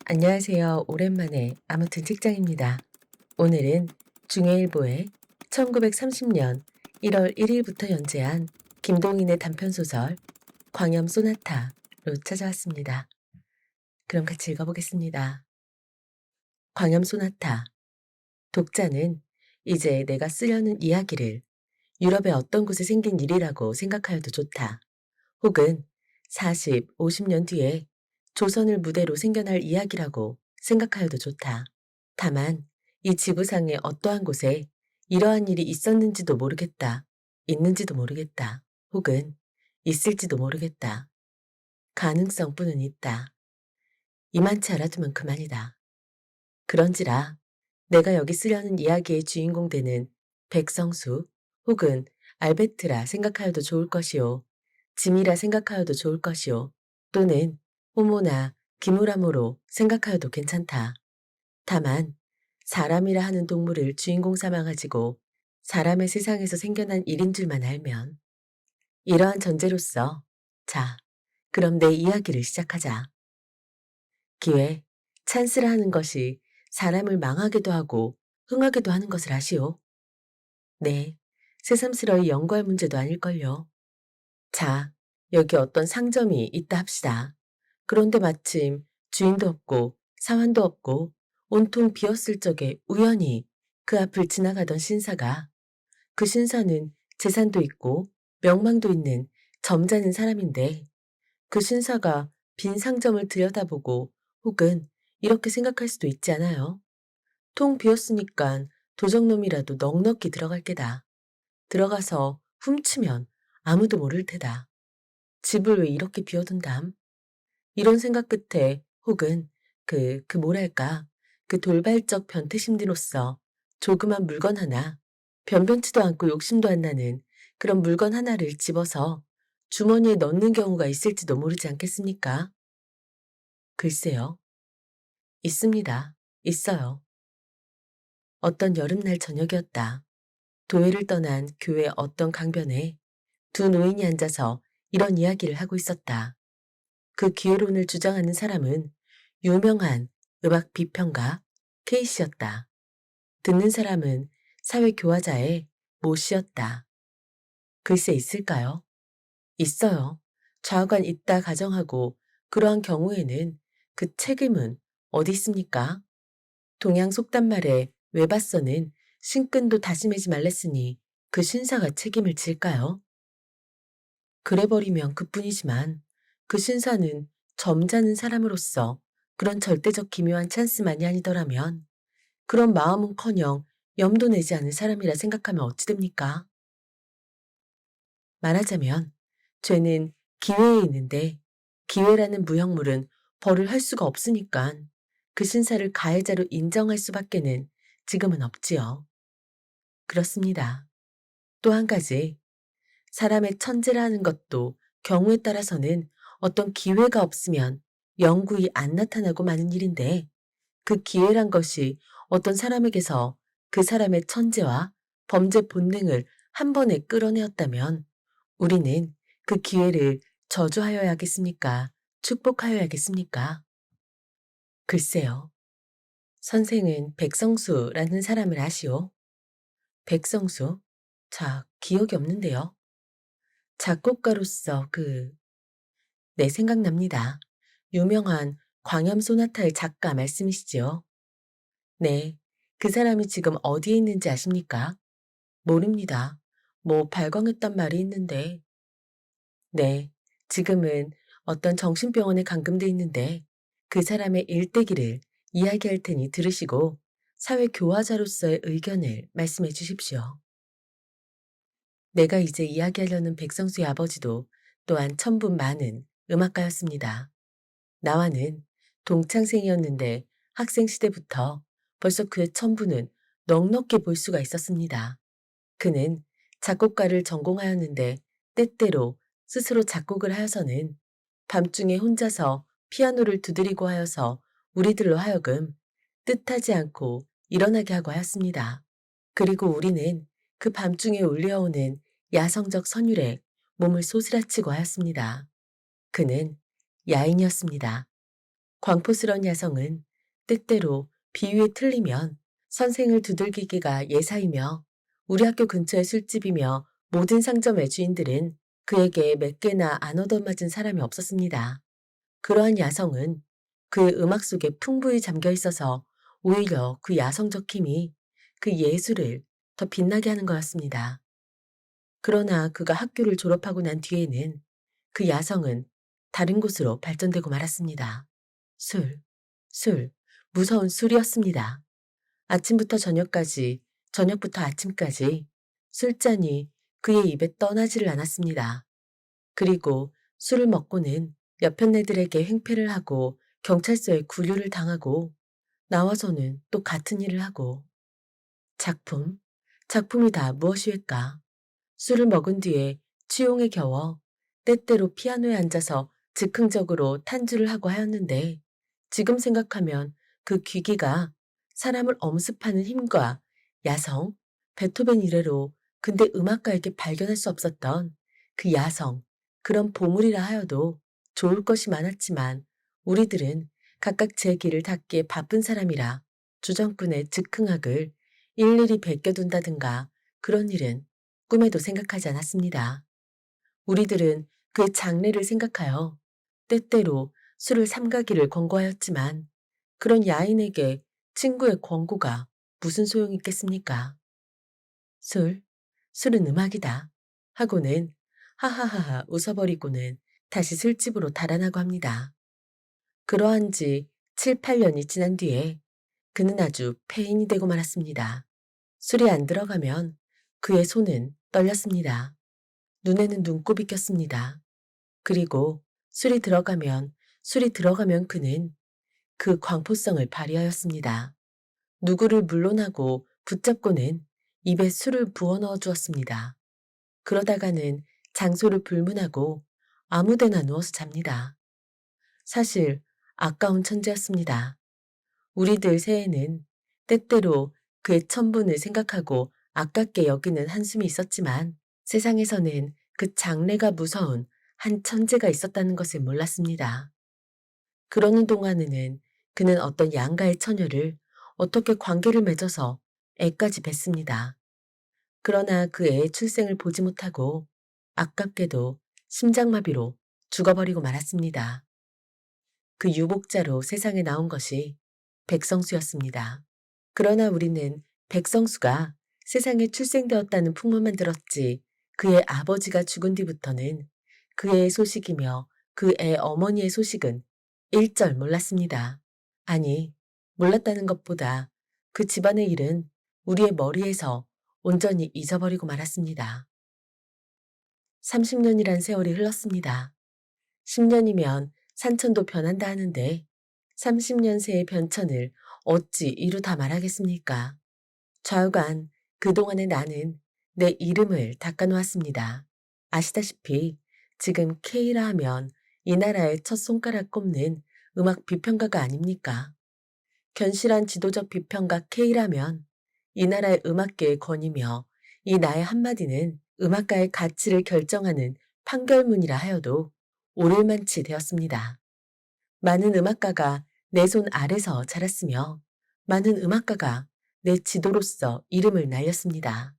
안녕하세요. 오랜만에 아무튼 책장입니다. 오늘은 중해일보의 1930년 1월 1일부터 연재한 김동인의 단편소설 광염 소나타로 찾아왔습니다. 그럼 같이 읽어보겠습니다. 광염 소나타. 독자는 이제 내가 쓰려는 이야기를 유럽의 어떤 곳에 생긴 일이라고 생각하여도 좋다. 혹은 40, 50년 뒤에 조선을 무대로 생겨날 이야기라고 생각하여도 좋다. 다만 이 지구상의 어떠한 곳에 이러한 일이 있었는지도 모르겠다. 있는지도 모르겠다. 혹은 있을지도 모르겠다. 가능성뿐은 있다. 이만치 알아두면 그만이다. 그런지라 내가 여기 쓰려는 이야기의 주인공 되는 백성수 혹은 알베트라 생각하여도 좋을 것이요. 짐이라 생각하여도 좋을 것이요. 또는 호모나 기무라모로 생각하여도 괜찮다. 다만 사람이라 하는 동물을 주인공 삼아가지고 사람의 세상에서 생겨난 일인 줄만 알면 이러한 전제로서 자, 그럼 내 이야기를 시작하자. 기회, 찬스라 하는 것이 사람을 망하게도 하고 흥하게도 하는 것을 아시오? 네, 새삼스러이 연구할 문제도 아닐걸요. 자, 여기 어떤 상점이 있다 합시다. 그런데 마침 주인도 없고 사환도 없고 온통 비었을 적에 우연히 그 앞을 지나가던 신사가 그 신사는 재산도 있고 명망도 있는 점잖은 사람인데 그 신사가 빈 상점을 들여다보고 혹은 이렇게 생각할 수도 있지 않아요? 통 비었으니깐 도적놈이라도 넉넉히 들어갈 게다. 들어가서 훔치면 아무도 모를 테다. 집을 왜 이렇게 비워둔담? 이런 생각 끝에 혹은 뭐랄까, 그 돌발적 변태심리로서 조그만 물건 하나, 변변치도 않고 욕심도 안 나는 그런 물건 하나를 집어서 주머니에 넣는 경우가 있을지도 모르지 않겠습니까? 글쎄요. 있습니다. 있어요. 어떤 여름날 저녁이었다. 도회를 떠난 교회 어떤 강변에 두 노인이 앉아서 이런 이야기를 하고 있었다. 그 기회론을 주장하는 사람은 유명한 음악 비평가 케이씨였다. 듣는 사람은 사회교화자의 모 씨였다. 글쎄 있을까요? 있어요. 좌우간 있다 가정하고 그러한 경우에는 그 책임은 어디 있습니까? 동양 속단말에 외봤서는 신끈도 다시매지 말랬으니 그 신사가 책임을 질까요? 그래버리면 그뿐이지만 그 신사는 점잖은 사람으로서 그런 절대적 기묘한 찬스만이 아니더라면 그런 마음은커녕 염도 내지 않은 사람이라 생각하면 어찌 됩니까? 말하자면 죄는 기회에 있는데 기회라는 무형물은 벌을 할 수가 없으니까 그 신사를 가해자로 인정할 수밖에는 지금은 없지요. 그렇습니다. 또 한 가지, 사람의 천재라는 것도 경우에 따라서는 어떤 기회가 없으면 영구히 안 나타나고 마는 일인데 그 기회란 것이 어떤 사람에게서 그 사람의 천재와 범죄 본능을 한 번에 끌어내었다면 우리는 그 기회를 저주하여야겠습니까? 축복하여야겠습니까? 글쎄요. 선생은 백성수라는 사람을 아시오? 백성수? 자, 기억이 없는데요. 작곡가로서 네, 생각납니다. 유명한 광염 소나타의 작가 말씀이시지요? 네, 그 사람이 지금 어디에 있는지 아십니까? 모릅니다. 뭐 발광했단 말이 있는데. 네, 지금은 어떤 정신병원에 감금돼 있는데 그 사람의 일대기를 이야기할 테니 들으시고 사회교화자로서의 의견을 말씀해 주십시오. 내가 이제 이야기하려는 백성수의 아버지도 또한 천분 많은 음악가였습니다. 나와는 동창생이었는데 학생 시대부터 벌써 그의 천분은 넉넉히 볼 수가 있었습니다. 그는 작곡가를 전공하였는데 때때로 스스로 작곡을 하여서는 밤중에 혼자서 피아노를 두드리고 하여서 우리들로 하여금 뜻하지 않고 일어나게 하고 하였습니다. 그리고 우리는 그 밤중에 울려오는 야성적 선율에 몸을 소스라치고 하였습니다. 그는 야인이었습니다. 광포스런 야성은 때때로 비유에 틀리면 선생을 두들기기가 예사이며 우리 학교 근처의 술집이며 모든 상점의 주인들은 그에게 몇 개나 안 얻어맞은 사람이 없었습니다. 그러한 야성은 그의 음악 속에 풍부히 잠겨 있어서 오히려 그 야성적 힘이 그 예술을 더 빛나게 하는 거였습니다. 그러나 그가 학교를 졸업하고 난 뒤에는 그 야성은 다른 곳으로 발전되고 말았습니다. 술, 술, 무서운 술이었습니다. 아침부터 저녁까지, 저녁부터 아침까지 술잔이 그의 입에 떠나지를 않았습니다. 그리고 술을 먹고는 옆편 애들에게 횡패를 하고 경찰서에 구류를 당하고 나와서는 또 같은 일을 하고 작품, 작품이 다 무엇이일까? 술을 먹은 뒤에 취용에 겨워 때때로 피아노에 앉아서 즉흥적으로 탄주를 하고 하였는데 지금 생각하면 그 귀기가 사람을 엄습하는 힘과 야성, 베토벤 이래로 근대 음악가에게 발견할 수 없었던 그 야성, 그런 보물이라 하여도 좋을 것이 많았지만 우리들은 각각 제 길을 닫기에 바쁜 사람이라 주정꾼의 즉흥악을 일일이 베껴둔다든가 그런 일은 꿈에도 생각하지 않았습니다. 우리들은 그 장래를 생각하여 때때로 술을 삼가기를 권고하였지만 그런 야인에게 친구의 권고가 무슨 소용이 있겠습니까? 술, 술은 음악이다 하고는 하하하하 웃어버리고는 다시 술집으로 달아나고 합니다. 그러한 지 7, 8년이 지난 뒤에 그는 아주 폐인이 되고 말았습니다. 술이 안 들어가면 그의 손은 떨렸습니다. 눈에는 눈곱이 꼈습니다. 그리고 술이 들어가면 그는 그 광포성을 발휘하였습니다. 누구를 물러나고 붙잡고는 입에 술을 부어 넣어 주었습니다. 그러다가는 장소를 불문하고 아무데나 누워서 잡니다. 사실 아까운 천재였습니다. 우리들 새에는 때때로 그의 천분을 생각하고 아깝게 여기는 한숨이 있었지만 세상에서는 그 장래가 무서운 한 천재가 있었다는 것을 몰랐습니다. 그러는 동안에는 그는 어떤 양가의 처녀를 어떻게 관계를 맺어서 애까지 뱄습니다. 그러나 그 애의 출생을 보지 못하고 아깝게도 심장마비로 죽어버리고 말았습니다. 그 유복자로 세상에 나온 것이 백성수였습니다. 그러나 우리는 백성수가 세상에 출생되었다는 풍문만 들었지 그의 아버지가 죽은 뒤부터는 그 애의 소식이며 그 애 어머니의 소식은 일절 몰랐습니다. 아니, 몰랐다는 것보다 그 집안의 일은 우리의 머리에서 온전히 잊어버리고 말았습니다. 30년이란 세월이 흘렀습니다. 10년이면 산천도 변한다 하는데 30년 새의 변천을 어찌 이루 다 말하겠습니까? 좌우간 그동안의 나는 내 이름을 닦아놓았습니다. 아시다시피 지금 K라 하면 이 나라의 첫 손가락 꼽는 음악 비평가가 아닙니까? 견실한 지도적 비평가 K라면 이 나라의 음악계의 권위며 이 나의 한마디는 음악가의 가치를 결정하는 판결문이라 하여도 오를 만치 되었습니다. 많은 음악가가 내 손 아래서 자랐으며 많은 음악가가 내 지도로서 이름을 날렸습니다.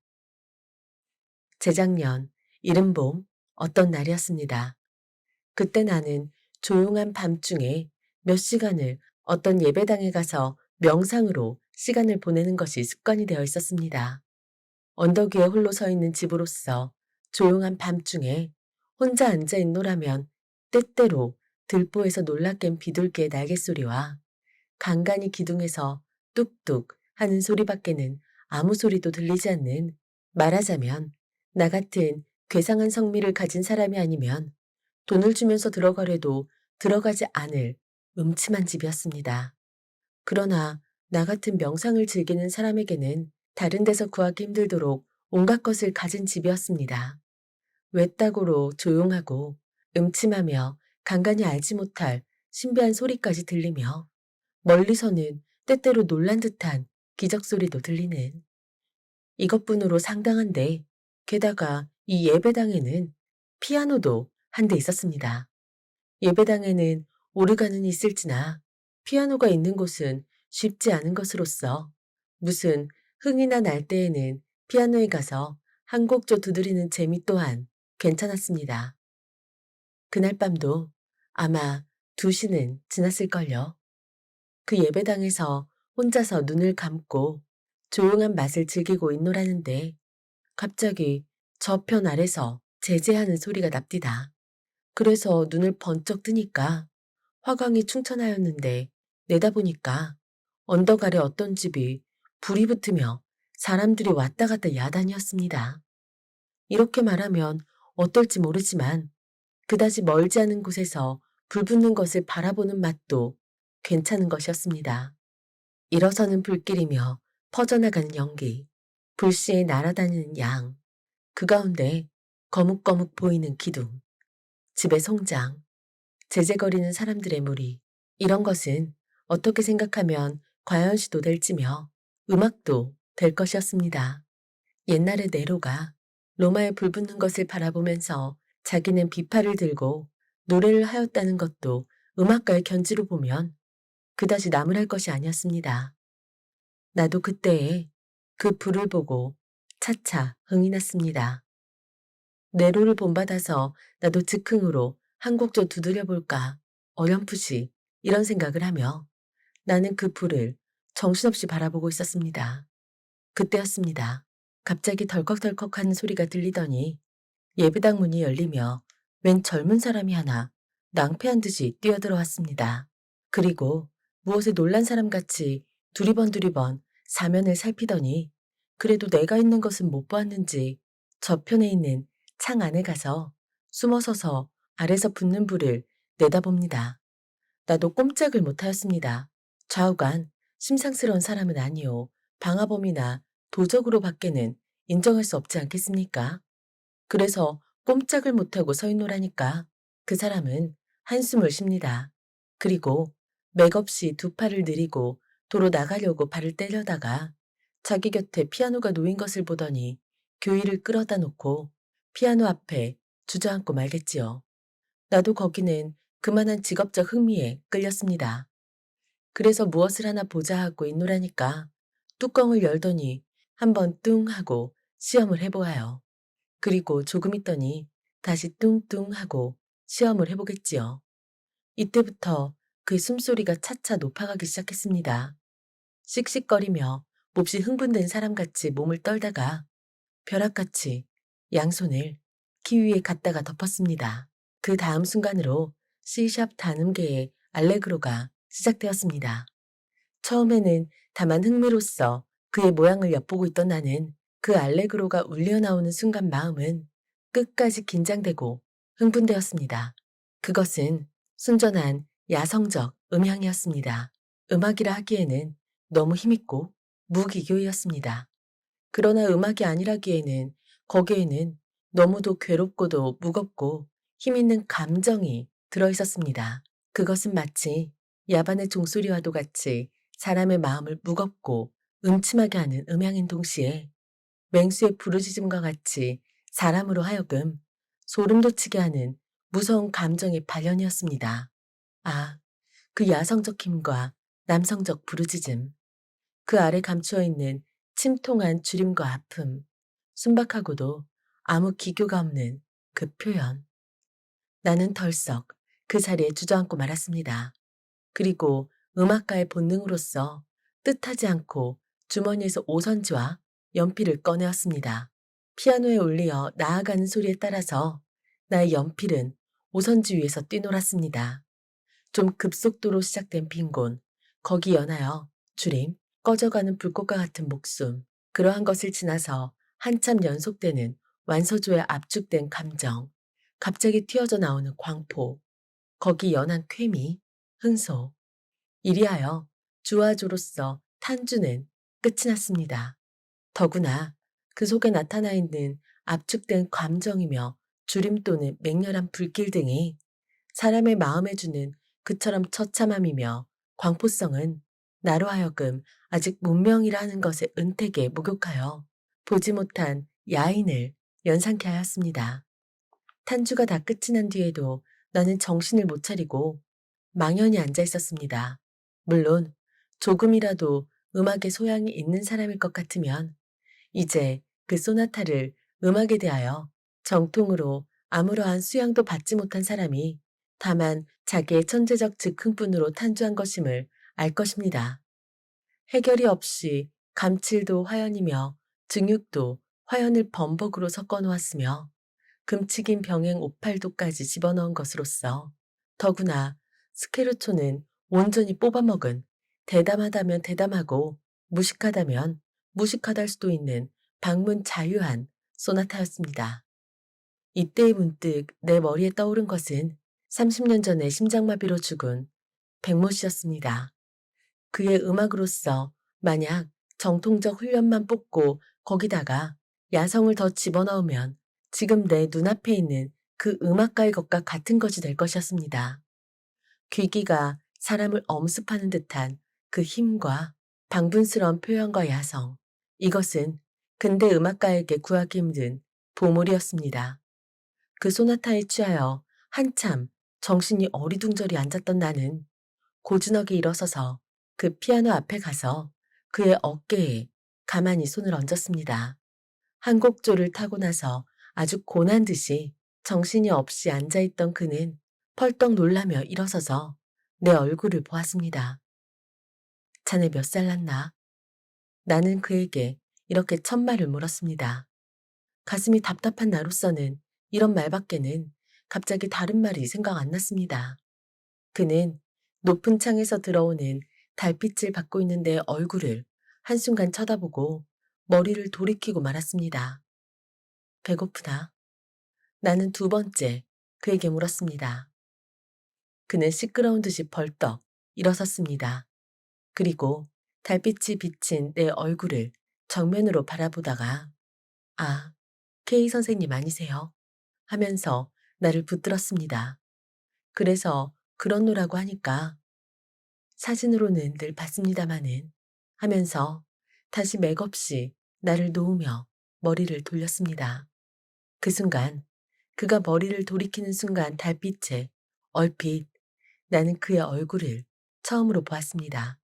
재작년 이른봄 어떤 날이었습니다. 그때 나는 조용한 밤중에 몇 시간을 어떤 예배당에 가서 명상으로 시간을 보내는 것이 습관이 되어 있었습니다. 언덕 위에 홀로 서 있는 집으로서 조용한 밤중에 혼자 앉아 있노라면 때때로 들보에서 놀라 깬 비둘기의 날갯소리와 간간이 기둥에서 뚝뚝 하는 소리밖에는 아무 소리도 들리지 않는 말하자면 나 같은 괴상한 성미를 가진 사람이 아니면 돈을 주면서 들어가려도 들어가지 않을 음침한 집이었습니다. 그러나 나 같은 명상을 즐기는 사람에게는 다른 데서 구하기 힘들도록 온갖 것을 가진 집이었습니다. 외따구로 조용하고 음침하며 간간히 알지 못할 신비한 소리까지 들리며 멀리서는 때때로 놀란 듯한 기적 소리도 들리는 이것뿐으로 상당한데 게다가 이 예배당에는 피아노도 한 대 있었습니다. 예배당에는 오르간은 있을지나 피아노가 있는 곳은 쉽지 않은 것으로서 무슨 흥이나 날 때에는 피아노에 가서 한 곡조 두드리는 재미 또한 괜찮았습니다. 그날 밤도 아마 2시는 지났을걸요. 그 예배당에서 혼자서 눈을 감고 조용한 맛을 즐기고 있노라는데 갑자기 저편 아래서 제재하는 소리가 납디다. 그래서 눈을 번쩍 뜨니까 화광이 충천하였는데 내다보니까 언덕 아래 어떤 집이 불이 붙으며 사람들이 왔다 갔다 야단이었습니다. 이렇게 말하면 어떨지 모르지만 그다지 멀지 않은 곳에서 불 붙는 것을 바라보는 맛도 괜찮은 것이었습니다. 일어서는 불길이며 퍼져나가는 연기, 불시에 날아다니는 양, 그 가운데 거뭇거뭇 보이는 기둥, 집의 송장, 제재거리는 사람들의 무리, 이런 것은 어떻게 생각하면 과연시도 될지며 음악도 될 것이었습니다. 옛날에 네로가 로마에 불 붙는 것을 바라보면서 자기는 비파를 들고 노래를 하였다는 것도 음악가의 견지로 보면 그다지 나무랄 것이 아니었습니다. 나도 그때에 그 불을 보고 차차 흥이 났습니다. 네로를 본받아서 나도 즉흥으로 한 곡 좀 두드려 볼까 어렴풋이 이런 생각을 하며 나는 그 불을 정신없이 바라보고 있었습니다. 그때였습니다. 갑자기 덜컥덜컥하는 소리가 들리더니 예배당 문이 열리며 웬 젊은 사람이 하나 낭패한 듯이 뛰어들어왔습니다. 그리고 무엇에 놀란 사람같이 두리번 사면을 살피더니 그래도 내가 있는 것은 못 보았는지 저편에 있는 창 안에 가서 숨어서서 아래서 붙는 불을 내다봅니다. 나도 꼼짝을 못하였습니다. 좌우간 심상스러운 사람은 아니오. 방화범이나 도적으로 밖에는 인정할 수 없지 않겠습니까? 그래서 꼼짝을 못하고 서 있노라니까 그 사람은 한숨을 쉽니다. 그리고 맥없이 2팔을 내리고 도로 나가려고 발을 떼려다가 자기 곁에 피아노가 놓인 것을 보더니 교의를 끌어다 놓고 피아노 앞에 주저앉고 말겠지요. 나도 거기는 그만한 직업적 흥미에 끌렸습니다. 그래서 무엇을 하나 보자 하고 있노라니까 뚜껑을 열더니 한번 뚱 하고 시험을 해보아요. 그리고 조금 있더니 다시 뚱뚱 하고 시험을 해보겠지요. 이때부터 그 숨소리가 차차 높아가기 시작했습니다. 씩씩거리며 몹시 흥분된 사람같이 몸을 떨다가 벼락같이 양손을 키 위에 갖다가 덮었습니다. 그 다음 순간으로 C샵 단음계의 알레그로가 시작되었습니다. 처음에는 다만 흥미로써 그의 모양을 엿보고 있던 나는 그 알레그로가 울려 나오는 순간 마음은 끝까지 긴장되고 흥분되었습니다. 그것은 순전한 야성적 음향이었습니다. 음악이라 하기에는 너무 힘있고 무기교이었습니다. 그러나 음악이 아니라기에는 거기에는 너무도 괴롭고도 무겁고 힘있는 감정이 들어있었습니다. 그것은 마치 야반의 종소리와도 같이 사람의 마음을 무겁고 음침하게 하는 음향인 동시에 맹수의 부르짖음과 같이 사람으로 하여금 소름 돋치게 하는 무서운 감정의 발현이었습니다. 아, 그 야성적 힘과 남성적 부르짖음, 그 아래 감추어 있는 침통한 주림과 아픔, 순박하고도 아무 기교가 없는 그 표현. 나는 덜썩 그 자리에 주저앉고 말았습니다. 그리고 음악가의 본능으로서 뜻하지 않고 주머니에서 오선지와 연필을 꺼내었습니다. 피아노에 울리어 나아가는 소리에 따라서 나의 연필은 오선지 위에서 뛰놀았습니다. 좀 급속도로 시작된 빈곤, 거기 연하여 주림, 꺼져가는 불꽃과 같은 목숨, 그러한 것을 지나서 한참 연속되는 완서조에 압축된 감정, 갑자기 튀어져 나오는 광포, 거기 연한 쾌미, 흥소, 이리하여 주와 조로서 탄주는 끝이 났습니다. 더구나 그 속에 나타나 있는 압축된 감정이며 주림 또는 맹렬한 불길 등이 사람의 마음에 주는 그처럼 처참함이며 광포성은 나로 하여금 아직 문명이라 하는 것의 은택에 목욕하여 보지 못한 야인을 연상케 하였습니다. 탄주가 다 끝이 난 뒤에도 나는 정신을 못 차리고 망연히 앉아 있었습니다. 물론 조금이라도 음악에 소양이 있는 사람일 것 같으면 이제 그 소나타를 음악에 대하여 정통으로 아무러한 수양도 받지 못한 사람이 다만 자기의 천재적 즉흥뿐으로 탄주한 것임을 알 것입니다. 해결이 없이 감칠도 화연이며 증육도 화연을 범벅으로 섞어 놓았으며 금치긴 병행 오팔도까지 집어넣은 것으로서 더구나 스케르초는 온전히 뽑아먹은 대담하다면 대담하고 무식하다면 무식하달 수도 있는 방문 자유한 소나타였습니다. 이때 문득 내 머리에 떠오른 것은 30년 전에 심장마비로 죽은 백모 씨였습니다. 그의 음악으로서 만약 정통적 훈련만 뽑고 거기다가 야성을 더 집어넣으면 지금 내 눈앞에 있는 그 음악가의 것과 같은 것이 될 것이었습니다. 귀기가 사람을 엄습하는 듯한 그 힘과 방분스러운 표현과 야성, 이것은 근대 음악가에게 구하기 힘든 보물이었습니다. 그 소나타에 취하여 한참 정신이 어리둥절히 앉았던 나는 고즈넉이 일어서서 그 피아노 앞에 가서 그의 어깨에 가만히 손을 얹었습니다. 한 곡조를 타고 나서 아주 고난 듯이 정신이 없이 앉아있던 그는 펄떡 놀라며 일어서서 내 얼굴을 보았습니다. 자네 몇 살 났나? 나는 그에게 이렇게 첫말을 물었습니다. 가슴이 답답한 나로서는 이런 말밖에는 갑자기 다른 말이 생각 안 났습니다. 그는 높은 창에서 들어오는 달빛을 받고 있는 내 얼굴을 한순간 쳐다보고 머리를 돌이키고 말았습니다. 배고프다. 나는 두 번째 그에게 물었습니다. 그는 시끄러운 듯이 벌떡 일어섰습니다. 그리고 달빛이 비친 내 얼굴을 정면으로 바라보다가 아, K 선생님 아니세요? 하면서 나를 붙들었습니다. 그래서 그렇노라고 하니까 사진으로는 늘 봤습니다마는 하면서 다시 맥없이 나를 놓으며 머리를 돌렸습니다. 그 순간 그가 머리를 돌이키는 순간 달빛에 얼핏 나는 그의 얼굴을 처음으로 보았습니다.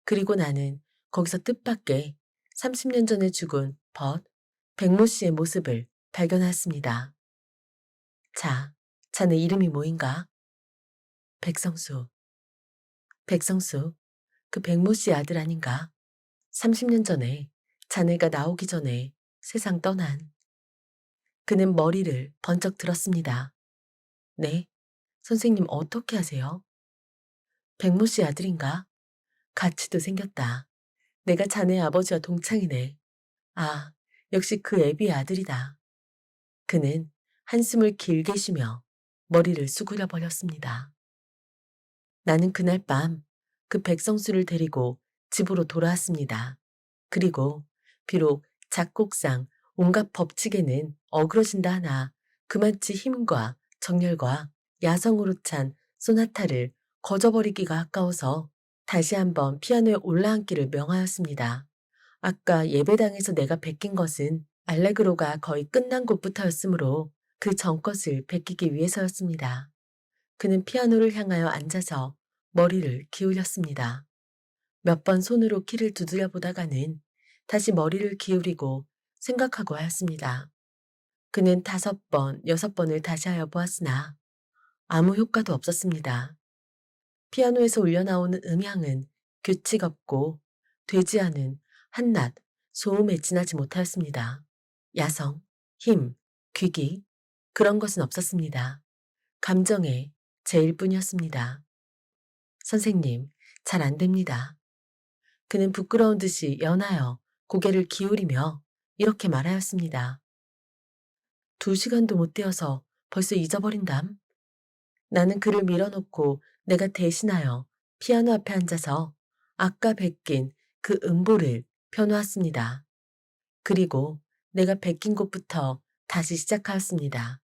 그리고 나는 거기서 뜻밖의 30년 전에 죽은 백모 씨의 모습을 발견하였습니다. 자, 자네 이름이 뭐인가? 백성수. 백성수, 그 백모 씨의 아들 아닌가? 30년 전에 자네가 나오기 전에 세상 떠난. 그는 머리를 번쩍 들었습니다. 네, 선생님 어떻게 하세요? 백모 씨 아들인가? 가치도 생겼다. 내가 자네 아버지와 동창이네. 아, 역시 그 애비의 아들이다. 그는 한숨을 길게 쉬며 머리를 수그려 버렸습니다. 나는 그날 밤 그 백성수를 데리고 집으로 돌아왔습니다. 그리고 비록 작곡상 온갖 법칙에는 어그러진다 하나 그만치 힘과 정열과 야성으로 찬 소나타를 거저버리기가 아까워서 다시 한번 피아노에 올라앉기를 명하였습니다. 아까 예배당에서 내가 베낀 것은 알레그로가 거의 끝난 곳부터였으므로 그 전 것을 베끼기 위해서였습니다. 그는 피아노를 향하여 앉아서 머리를 기울였습니다. 몇 번 손으로 키를 두드려 보다가는 다시 머리를 기울이고 생각하고 하였습니다. 그는 5번, 6번을 다시 하여 보았으나 아무 효과도 없었습니다. 피아노에서 울려나오는 음향은 규칙 없고 되지 않은 한낱 소음에 지나지 못하였습니다. 야성, 힘, 귀기 그런 것은 없었습니다. 감정의 제일 뿐이었습니다. 선생님, 잘 안 됩니다. 그는 부끄러운 듯이 연하여 고개를 기울이며 이렇게 말하였습니다. 2시간도 못 되어서 벌써 잊어버린담. 나는 그를 밀어놓고 내가 대신하여 피아노 앞에 앉아서 아까 베낀 그 음보를 펴놓았습니다. 그리고 내가 베낀 곳부터 다시 시작하였습니다.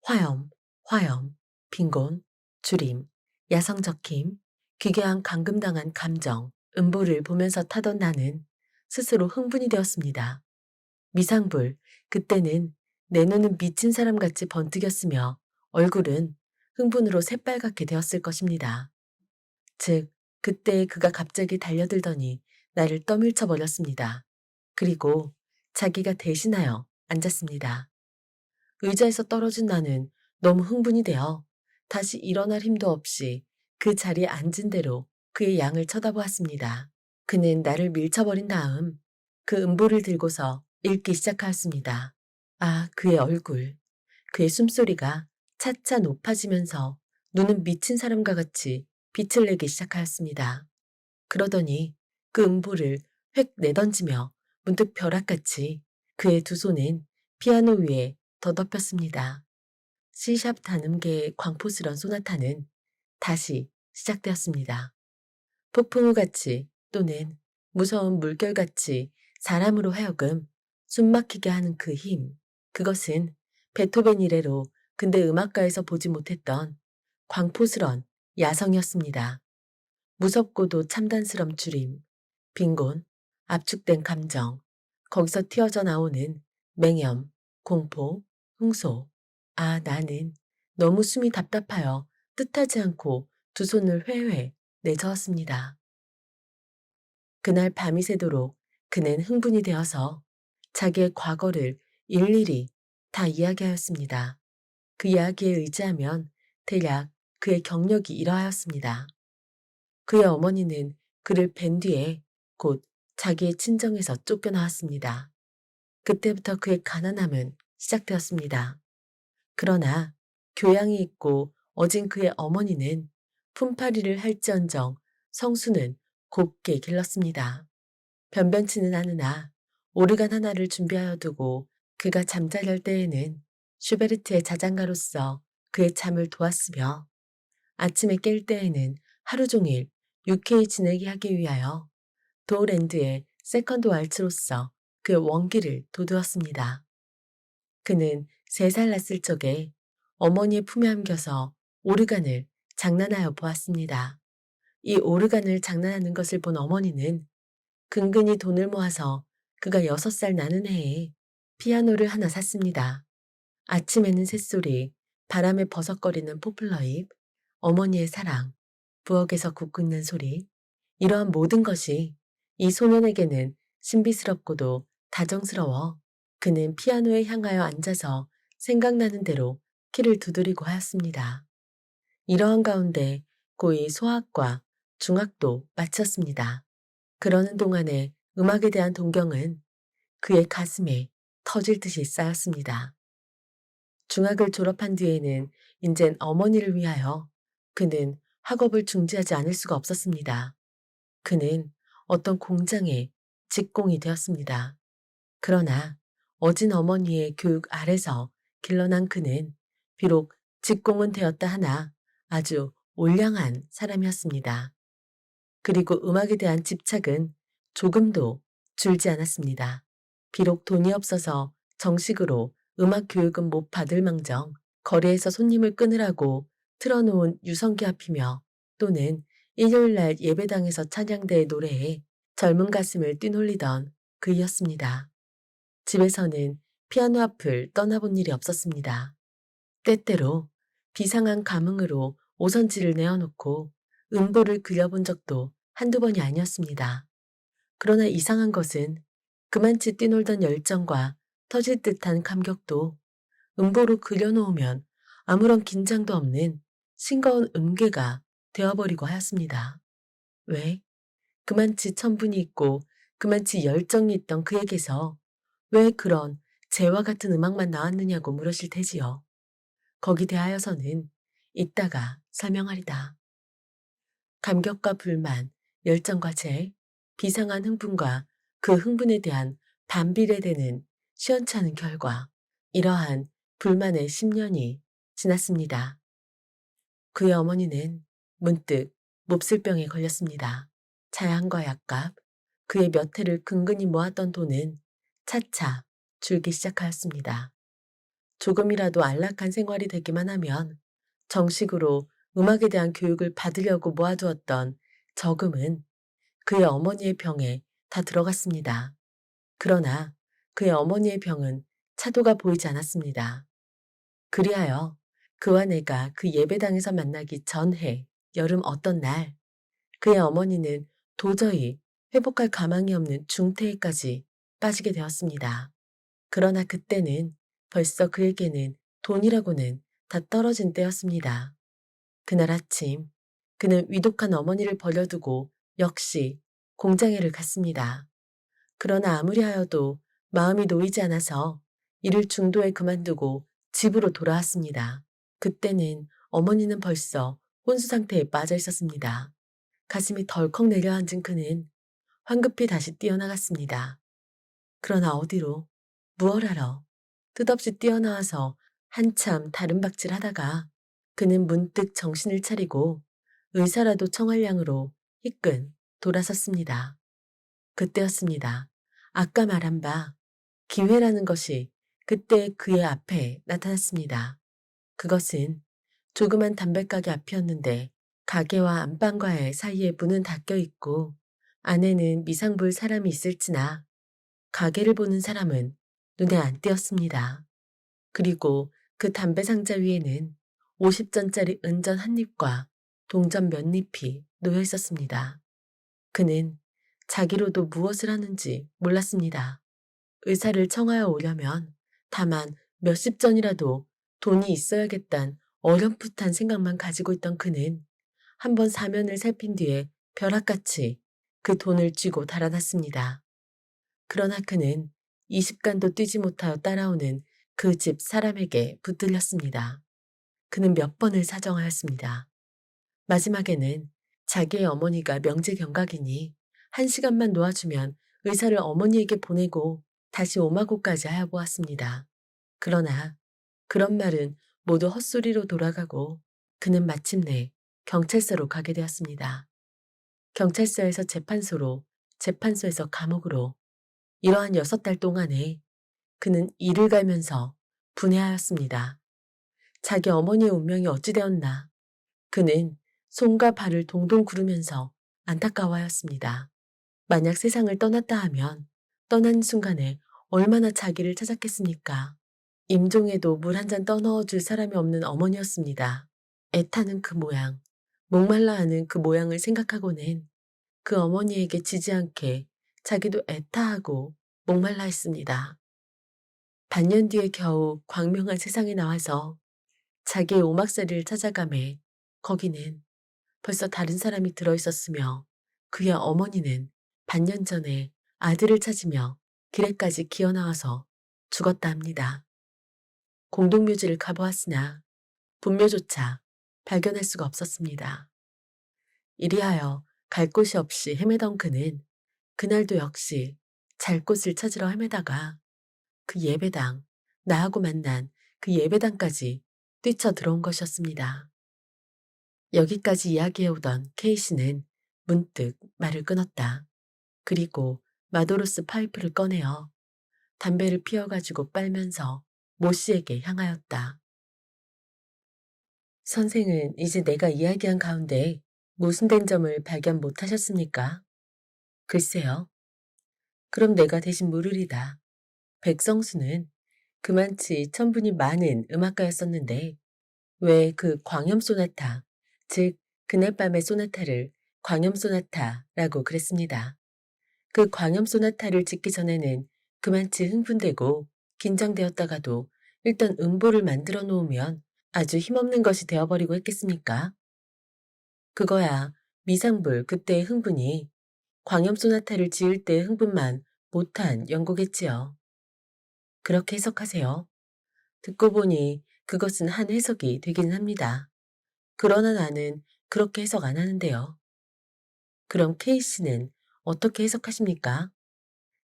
화염, 화염, 빈곤, 주림, 야성적힘, 기괴한 감금당한 감정, 음보를 보면서 타던 나는 스스로 흥분이 되었습니다. 미상불, 그때는 내 눈은 미친 사람같이 번뜩였으며 얼굴은 흥분으로 새빨갛게 되었을 것입니다. 즉, 그때 그가 갑자기 달려들더니 나를 떠밀쳐 버렸습니다. 그리고 자기가 대신하여 앉았습니다. 의자에서 떨어진 나는 너무 흥분이 되어 다시 일어날 힘도 없이 그 자리에 앉은 대로 그의 양을 쳐다보았습니다. 그는 나를 밀쳐버린 다음 그 음보를 들고서 읽기 시작하였습니다. 아, 그의 얼굴, 그의 숨소리가 차차 높아지면서 눈은 미친 사람과 같이 빛을 내기 시작하였습니다. 그러더니 그 음보를 획 내던지며 문득 벼락같이 그의 두 손은 피아노 위에 더덮였습니다. C샵 단음계의 광포스런 소나타는 다시 시작되었습니다. 폭풍우같이 또는 무서운 물결같이 사람으로 하여금 숨막히게 하는 그 힘, 그것은 베토벤 이래로 근대 음악가에서 보지 못했던 광포스런 야성이었습니다. 무섭고도 참단스럼 줄임, 빈곤, 압축된 감정, 거기서 튀어져 나오는 맹염, 공포, 흥소. 아, 나는 너무 숨이 답답하여 뜻하지 않고 두 손을 회회 내저었습니다. 그날 밤이 새도록 그는 흥분이 되어서 자기의 과거를 일일이 다 이야기하였습니다. 그 이야기에 의지하면 대략 그의 경력이 이러하였습니다. 그의 어머니는 그를 뵌 뒤에 곧 자기의 친정에서 쫓겨나왔습니다. 그때부터 그의 가난함은 시작되었습니다. 그러나 교양이 있고 어진 그의 어머니는 품팔이를 할지언정 성수는 곱게 길렀습니다. 변변치는 않으나 오르간 하나를 준비하여 두고 그가 잠자려할 때에는 슈베르트의 자장가로서 그의 잠을 도왔으며 아침에 깰 때에는 하루 종일 유쾌히 지내게 하기 위하여 도어랜드의 세컨드 왈츠로서 그 원기를 돋우었습니다. 그는 3살 났을 적에 어머니의 품에 안겨서 오르간을 장난하여 보았습니다. 이 오르간을 장난하는 것을 본 어머니는 근근히 돈을 모아서 그가 6살 나는 해에 피아노를 하나 샀습니다. 아침에는 새소리, 바람에 버석거리는 포플러잎, 어머니의 사랑, 부엌에서 국 끓는 소리, 이러한 모든 것이 이 소년에게는 신비스럽고도 다정스러워 그는 피아노에 향하여 앉아서 생각나는 대로 키를 두드리고 하였습니다. 이러한 가운데 고이 소학과 중학도 마쳤습니다. 그러는 동안에 음악에 대한 동경은 그의 가슴에 터질 듯이 쌓였습니다. 중학을 졸업한 뒤에는 인젠 어머니를 위하여 그는 학업을 중지하지 않을 수가 없었습니다. 그는 어떤 공장의 직공이 되었습니다. 그러나 어진 어머니의 교육 아래서 길러난 그는 비록 직공은 되었다 하나 아주 올량한 사람이었습니다. 그리고 음악에 대한 집착은 조금도 줄지 않았습니다. 비록 돈이 없어서 정식으로 음악 교육은 못 받을 망정 거리에서 손님을 끊으라고 틀어놓은 유성기 앞이며 또는 일요일날 예배당에서 찬양대의 노래에 젊은 가슴을 뛰놀리던 그이였습니다. 집에서는 피아노 앞을 떠나본 일이 없었습니다. 때때로 비상한 감흥으로 오선지를 내어놓고 음보를 그려본 적도 한두 번이 아니었습니다. 그러나 이상한 것은 그만치 뛰놀던 열정과 터질 듯한 감격도 음보로 그려놓으면 아무런 긴장도 없는 싱거운 음괴가 되어버리고 하였습니다. 왜? 그만치 천분이 있고 그만치 열정이 있던 그에게서 왜 그런 재와 같은 음악만 나왔느냐고 물으실 테지요. 거기 대하여서는 이따가 설명하리다. 감격과 불만, 열정과 재, 비상한 흥분과 그 흥분에 대한 반비례되는 시원치 않은 결과, 이러한 불만의 10년이 지났습니다. 그의 어머니는 문득 몹쓸병에 걸렸습니다. 자양과 약값, 그의 몇 해를 근근히 모았던 돈은 차차 줄기 시작하였습니다. 조금이라도 안락한 생활이 되기만 하면 정식으로 음악에 대한 교육을 받으려고 모아두었던 저금은 그의 어머니의 병에 다 들어갔습니다. 그러나 그의 어머니의 병은 차도가 보이지 않았습니다. 그리하여 그와 내가 그 예배당에서 만나기 전해 여름 어떤 날 그의 어머니는 도저히 회복할 가망이 없는 중태에까지 빠지게 되었습니다. 그러나 그때는 벌써 그에게는 돈이라고는 다 떨어진 때였습니다. 그날 아침 그는 위독한 어머니를 버려두고 역시 공장에를 갔습니다. 그러나 아무리 하여도 마음이 놓이지 않아서 일을 중도에 그만두고 집으로 돌아왔습니다. 그때는 어머니는 벌써 혼수 상태에 빠져 있었습니다. 가슴이 덜컥 내려앉은 그는 황급히 다시 뛰어나갔습니다. 그러나 어디로? 무얼 하러? 뜻없이 뛰어나와서 한참 다른 박질하다가 그는 문득 정신을 차리고 의사라도 청할 양으로 희끈 돌아섰습니다. 그때였습니다. 아까 말한 바 기회라는 것이 그때 그의 앞에 나타났습니다. 그것은 조그만 담배가게 앞이었는데 가게와 안방과의 사이에 문은 닫혀 있고 안에는 미상볼 사람이 있을지나 가게를 보는 사람은 눈에 안 띄었습니다. 그리고 그 담배 상자 위에는 50전짜리 은전 한 입과 동전 몇 잎이 놓여 있었습니다. 그는 자기로도 무엇을 하는지 몰랐습니다. 의사를 청하여 오려면 다만 몇십 전이라도 돈이 있어야겠단 어렴풋한 생각만 가지고 있던 그는 한번 사면을 살핀 뒤에 벼락같이 그 돈을 쥐고 달아났습니다. 그러나 그는 20간도 뛰지 못하여 따라오는 그 집 사람에게 붙들렸습니다. 그는 몇 번을 사정하였습니다. 마지막에는 자기의 어머니가 명제경각이니 1시간만 놓아주면 의사를 어머니에게 보내고 다시 오마고까지 하여 보았습니다. 그러나 그런 말은 모두 헛소리로 돌아가고 그는 마침내 경찰서로 가게 되었습니다. 경찰서에서 재판소로, 재판소에서 감옥으로 이러한 6달 동안에 그는 이를 갈면서 분해하였습니다. 자기 어머니의 운명이 어찌 되었나. 그는 손과 발을 동동 구르면서 안타까워하였습니다. 만약 세상을 떠났다 하면 떠난 순간에 얼마나 자기를 찾았겠습니까? 임종에도 물 한 잔 떠넣어 줄 사람이 없는 어머니였습니다. 애타는 그 모양, 목말라 하는 그 모양을 생각하고는 그 어머니에게 지지 않게 자기도 애타하고 목말라 했습니다. 반년 뒤에 겨우 광명한 세상에 나와서 자기의 오막살이를 찾아가매 거기는 벌써 다른 사람이 들어있었으며 그의 어머니는 반년 전에 아들을 찾으며 길에까지 기어나와서 죽었다 합니다. 공동묘지를 가보았으나 분묘조차 발견할 수가 없었습니다. 이리하여 갈 곳이 없이 헤매던 그는 그날도 역시 잘 곳을 찾으러 헤매다가 그 예배당, 나하고 만난 그 예배당까지 뛰쳐 들어온 것이었습니다. 여기까지 이야기해오던 K씨는 문득 말을 끊었다. 그리고 마도로스 파이프를 꺼내어 담배를 피워가지고 빨면서 모 씨에게 향하였다. 선생은 이제 내가 이야기한 가운데 모순된 점을 발견 못하셨습니까? 글쎄요. 그럼 내가 대신 물으리다. 백성수는 그만치 천분이 많은 음악가였었는데 왜 그 광염 소나타, 즉 그날 밤의 소나타를 광염 소나타라고 그랬습니다. 그 광염 소나타를 짓기 전에는 그만치 흥분되고 긴장되었다가도 일단 음보를 만들어 놓으면 아주 힘없는 것이 되어버리고 했겠습니까? 그거야 미상불 그때의 흥분이 광염 소나타를 지을 때의 흥분만 못한 연고겠지요. 그렇게 해석하세요. 듣고 보니 그것은 한 해석이 되긴 합니다. 그러나 나는 그렇게 해석 안 하는데요. 그럼 K씨는 어떻게 해석하십니까?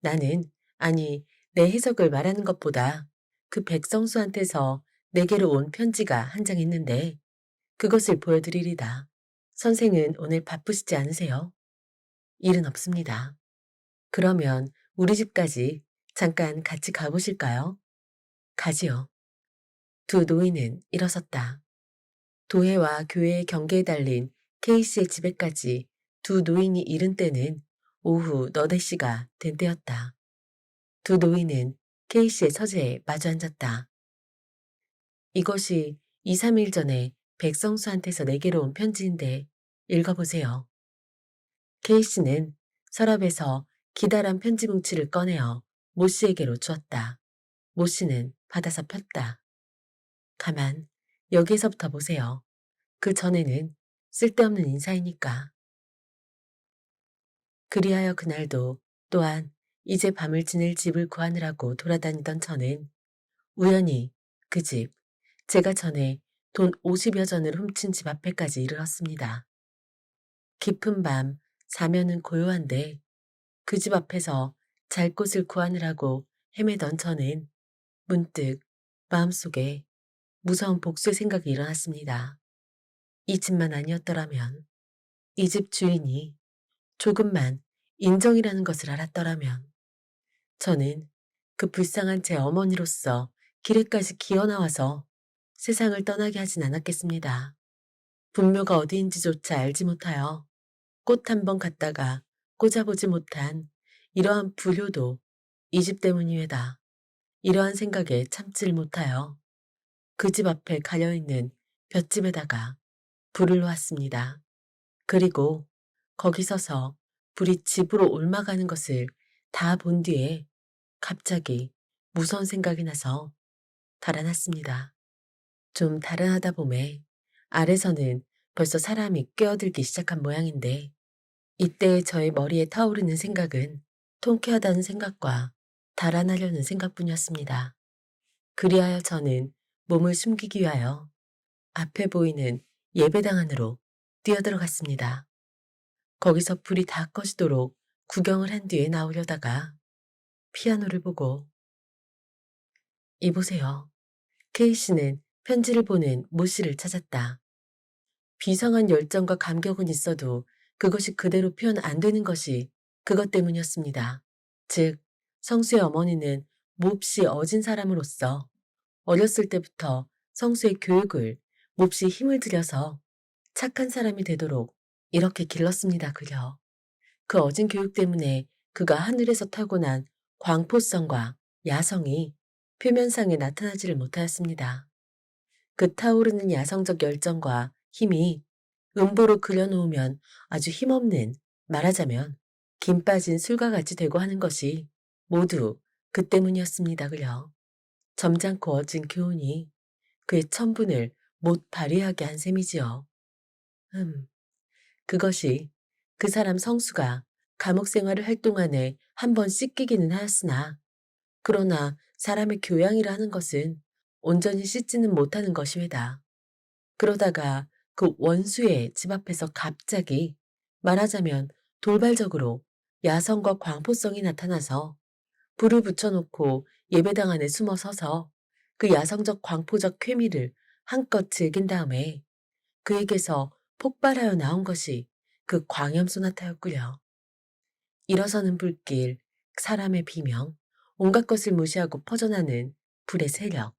나는, 아니, 내 해석을 말하는 것보다 그 백성수한테서 내게로 온 편지가 한 장 있는데 그것을 보여드리리다. 선생은 오늘 바쁘시지 않으세요? 일은 없습니다. 그러면 우리 집까지 잠깐 같이 가보실까요? 가지요. 두 노인은 일어섰다. 도회와 교회의 경계에 달린 K씨의 집에까지 두 노인이 이른 때는 오후 너댓 시가 된 때였다. 두 노인은 K씨의 서재에 마주 앉았다. 이것이 2, 3일 전에 백성수한테서 내게로 온 편지인데 읽어보세요. K씨는 서랍에서 기다란 편지 뭉치를 꺼내어 모 씨에게로 주었다. 모 씨는 받아서 폈다. 가만, 여기에서부터 보세요. 그 전에는 쓸데없는 인사이니까. 그리하여 그날도 또한 이제 밤을 지낼 집을 구하느라고 돌아다니던 저는 우연히 그 집, 제가 전에 돈 50여 전을 훔친 집 앞에까지 이르렀습니다. 깊은 밤, 사면은 고요한데 그 집 앞에서 잘 곳을 구하느라고 헤매던 저는 문득 마음속에 무서운 복수의 생각이 일어났습니다. 이 집만 아니었더라면, 이 집 주인이 조금만 인정이라는 것을 알았더라면, 저는 그 불쌍한 제 어머니로서 길에까지 기어나와서 세상을 떠나게 하진 않았겠습니다. 분묘가 어디인지조차 알지 못하여 꽃 한 번 갔다가 꽂아보지 못한 이러한 불효도 이 집 때문이외다. 이러한 생각에 참지를 못하여 그 집 앞에 가려있는 볏집에다가 불을 놓았습니다. 그리고 거기 서서 불이 집으로 옮아가는 것을 다 본 뒤에 갑자기 무서운 생각이 나서 달아났습니다. 좀 달아나다 보매 아래서는 벌써 사람이 꿰어들기 시작한 모양인데 이때 저의 머리에 타오르는 생각은 통쾌하다는 생각과 달아나려는 생각뿐이었습니다. 그리하여 저는 몸을 숨기기 위하여 앞에 보이는 예배당 안으로 뛰어들어갔습니다. 거기서 불이 다 꺼지도록 구경을 한 뒤에 나오려다가 피아노를 보고 이보세요. K씨는 편지를 보낸 모 씨를 찾았다. 비상한 열정과 감격은 있어도 그것이 그대로 표현 안 되는 것이 그것 때문이었습니다. 즉, 성수의 어머니는 몹시 어진 사람으로서 어렸을 때부터 성수의 교육을 몹시 힘을 들여서 착한 사람이 되도록 이렇게 길렀습니다. 그려. 그 어진 교육 때문에 그가 하늘에서 타고난 광포성과 야성이 표면상에 나타나지를 못하였습니다. 그 타오르는 야성적 열정과 힘이 음보로 그려놓으면 아주 힘없는, 말하자면 김 빠진 술과 같이 되고 하는 것이 모두 그 때문이었습니다. 그려. 점잖고 어진 교훈이 그의 천분을 못 발휘하게 한 셈이지요. 그것이 그 사람 성수가 감옥 생활을 할 동안에 한 번 씻기기는 하였으나 그러나 사람의 교양이라 하는 것은 온전히 씻지는 못하는 것이외다. 그러다가 그 원수의 집 앞에서 갑자기 말하자면 돌발적으로 야성과 광포성이 나타나서 불을 붙여놓고 예배당 안에 숨어 서서 그 야성적 광포적 쾌미를 한껏 즐긴 다음에 그에게서 폭발하여 나온 것이 그 광염 소나타였구려. 일어서는 불길, 사람의 비명, 온갖 것을 무시하고 퍼져나는 불의 세력.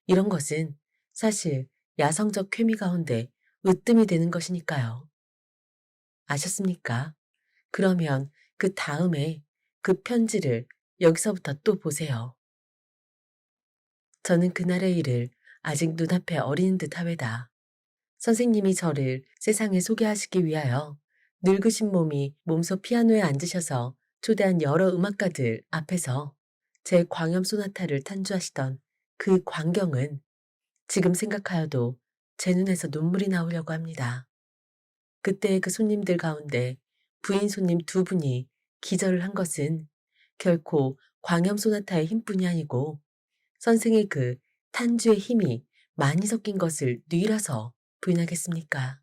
이런 것은 사실 야성적 쾌미 가운데 으뜸이 되는 것이니까요. 아셨습니까? 그러면 그 다음에 그 편지를 여기서부터 또 보세요. 저는 그날의 일을 아직 눈앞에 어리는 듯 하외다. 선생님이 저를 세상에 소개하시기 위하여 늙으신 몸이 몸소 피아노에 앉으셔서 초대한 여러 음악가들 앞에서 제 광염 소나타를 탄주하시던 그 광경은 지금 생각하여도 제 눈에서 눈물이 나오려고 합니다. 그때의 그 손님들 가운데 부인 손님 두 분이 기절을 한 것은 결코 광염 소나타의 힘뿐이 아니고 선생의 그 탄주의 힘이 많이 섞인 것을 뉘라서 부인하겠습니까?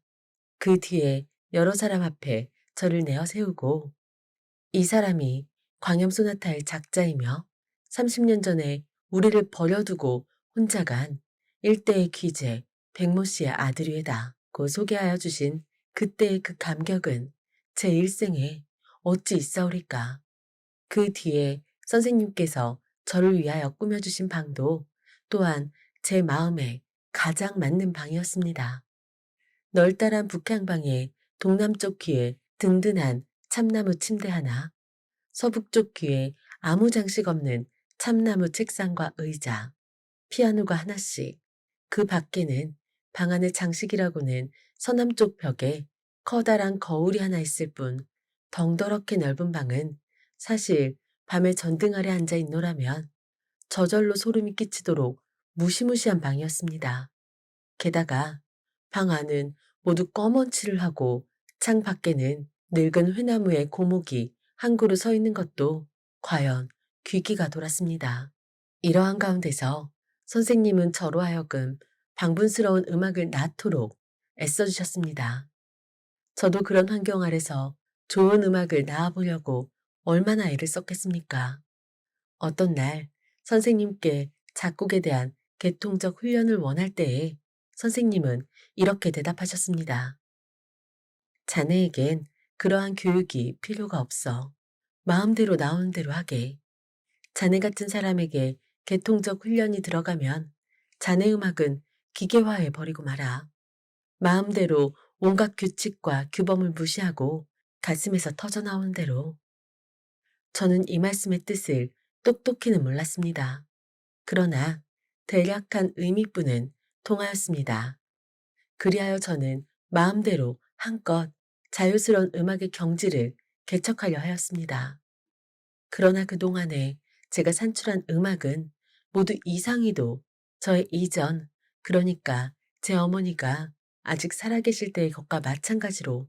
그 뒤에 여러 사람 앞에 저를 내어 세우고 이 사람이 광염 소나타의 작자이며 30년 전에 우리를 버려두고 혼자 간 일대의 귀재 백모 씨의 아들이다.고 소개하여 주신 그때의 그 감격은 제 일생에 어찌 있사오리까. 그 뒤에 선생님께서 저를 위하여 꾸며주신 방도 또한 제 마음에 가장 맞는 방이었습니다. 널따란 북향방에 동남쪽 귀에 든든한 참나무 침대 하나, 서북쪽 귀에 아무 장식 없는 참나무 책상과 의자, 피아노가 하나씩, 그 밖에는 방 안의 장식이라고는 서남쪽 벽에 커다란 거울이 하나 있을 뿐 덩더럽게 넓은 방은 사실 밤에 전등 아래 앉아 있노라면 저절로 소름이 끼치도록 무시무시한 방이었습니다. 게다가 방 안은 모두 검은 칠을 하고 창 밖에는 늙은 회나무의 고목이 한 그루 서 있는 것도 과연 귀기가 돌았습니다. 이러한 가운데서 선생님은 저로 하여금 방분스러운 음악을 낳도록 애써주셨습니다. 저도 그런 환경 아래서 좋은 음악을 낳아보려고 얼마나 애를 썼겠습니까? 어떤 날 선생님께 작곡에 대한 계통적 훈련을 원할 때에 선생님은 이렇게 대답하셨습니다. 자네에겐 그러한 교육이 필요가 없어. 마음대로 나오는 대로 하게. 자네 같은 사람에게 계통적 훈련이 들어가면 자네 음악은 기계화해 버리고 말아. 마음대로 온갖 규칙과 규범을 무시하고 가슴에서 터져나오는 대로. 저는 이 말씀의 뜻을 똑똑히는 몰랐습니다. 그러나 대략한 의미뿐은 통하였습니다. 그리하여 저는 마음대로 한껏 자유스러운 음악의 경지를 개척하려 하였습니다. 그러나 그동안에 제가 산출한 음악은 모두 이상히도 저의 이전, 그러니까 제 어머니가 아직 살아계실 때의 것과 마찬가지로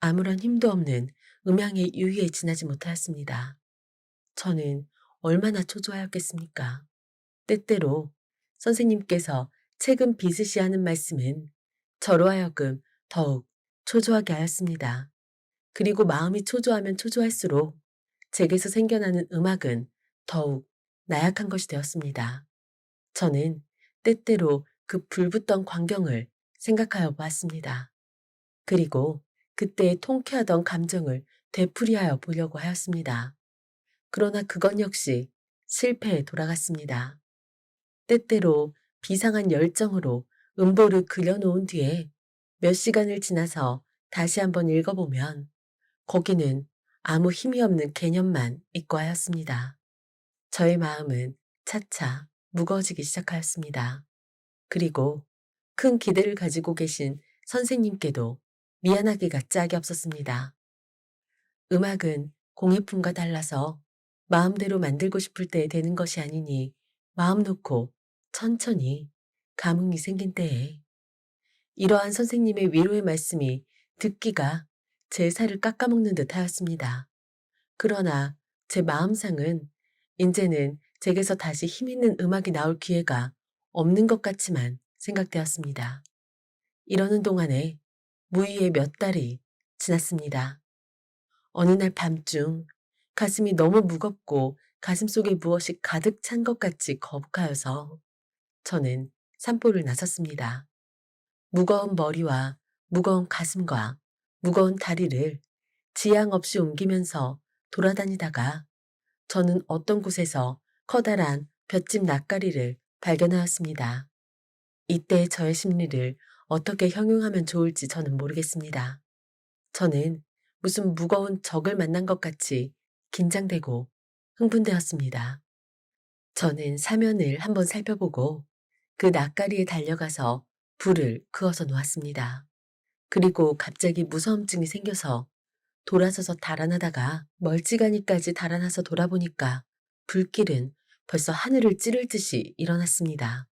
아무런 힘도 없는 음향의 유희에 지나지 못하였습니다. 저는 얼마나 초조하였겠습니까? 때때로 선생님께서 책임 빚으시 하는 말씀은 저로 하여금 더욱 초조하게 하였습니다. 그리고 마음이 초조하면 초조할수록 제게서 생겨나는 음악은 더욱 나약한 것이 되었습니다. 저는 때때로 그 불붙던 광경을 생각하여 보았습니다. 그리고 그때의 통쾌하던 감정을 되풀이하여 보려고 하였습니다. 그러나 그건 역시 실패에 돌아갔습니다. 때때로 비상한 열정으로 음보를 그려놓은 뒤에 몇 시간을 지나서 다시 한번 읽어보면 거기는 아무 힘이 없는 개념만 있고 하였습니다. 저의 마음은 차차 무거워지기 시작하였습니다. 그리고 큰 기대를 가지고 계신 선생님께도 미안하기가 짝이 없었습니다. 음악은 공예품과 달라서 마음대로 만들고 싶을 때 되는 것이 아니니 마음 놓고 천천히 감흥이 생긴 때에 이러한 선생님의 위로의 말씀이 듣기가 제 살을 깎아먹는 듯 하였습니다. 그러나 제 마음상은 이제는 제게서 다시 힘있는 음악이 나올 기회가 없는 것 같지만 생각되었습니다. 이러는 동안에 무의의 몇 달이 지났습니다. 어느 날 밤중 가슴이 너무 무겁고 가슴속에 무엇이 가득 찬 것 같이 거북하여서 저는 산보를 나섰습니다. 무거운 머리와 무거운 가슴과 무거운 다리를 지양 없이 옮기면서 돌아다니다가 저는 어떤 곳에서 커다란 볏짚 낯가리를 발견하였습니다. 이때 저의 심리를 어떻게 형용하면 좋을지 저는 모르겠습니다. 저는 무슨 무거운 적을 만난 것 같이 긴장되고 흥분되었습니다. 저는 사면을 한번 살펴보고 그 낯가리에 달려가서 불을 그어서 놓았습니다. 그리고 갑자기 무서움증이 생겨서 돌아서서 달아나다가 멀찌감이까지 달아나서 돌아보니까 불길은 벌써 하늘을 찌를 듯이 일어났습니다.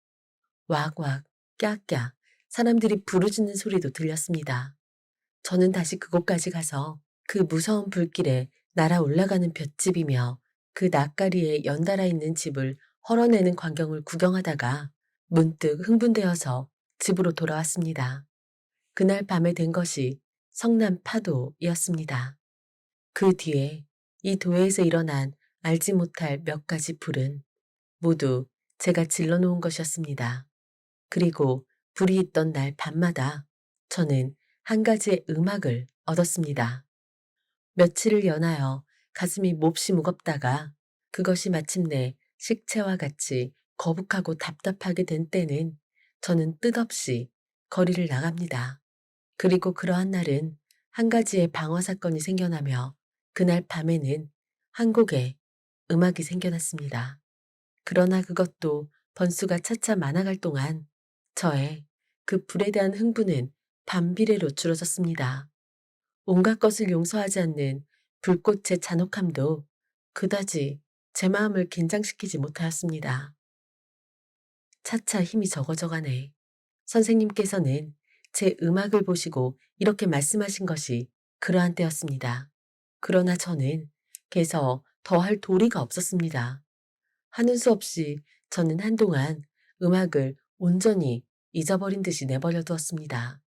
왁왁, 깍깍 사람들이 부르짖는 소리도 들렸습니다. 저는 다시 그곳까지 가서 그 무서운 불길에 날아 올라가는 볏짚이며 그 낯가리에 연달아 있는 집을 헐어내는 광경을 구경하다가 문득 흥분되어서 집으로 돌아왔습니다. 그날 밤에 된 것이 성남 파도였습니다. 그 뒤에 이 도에서 일어난 알지 못할 몇 가지 불은 모두 제가 질러놓은 것이었습니다. 그리고 불이 있던 날 밤마다 저는 한 가지의 음악을 얻었습니다. 며칠을 연하여 가슴이 몹시 무겁다가 그것이 마침내 식체와 같이 거북하고 답답하게 된 때는 저는 뜻없이 거리를 나갑니다. 그리고 그러한 날은 한 가지의 방화 사건이 생겨나며 그날 밤에는 한 곡의 음악이 생겨났습니다. 그러나 그것도 번수가 차차 많아갈 동안 저의 그 불에 대한 흥분은 반비례로 줄어졌습니다. 온갖 것을 용서하지 않는 불꽃의 잔혹함도 그다지 제 마음을 긴장시키지 못하였습니다. 차차 힘이 적어져가네. 선생님께서는 제 음악을 보시고 이렇게 말씀하신 것이 그러한 때였습니다. 그러나 저는 개서 더할 도리가 없었습니다. 하는 수 없이 저는 한동안 음악을 온전히 잊어버린 듯이 내버려 두었습니다.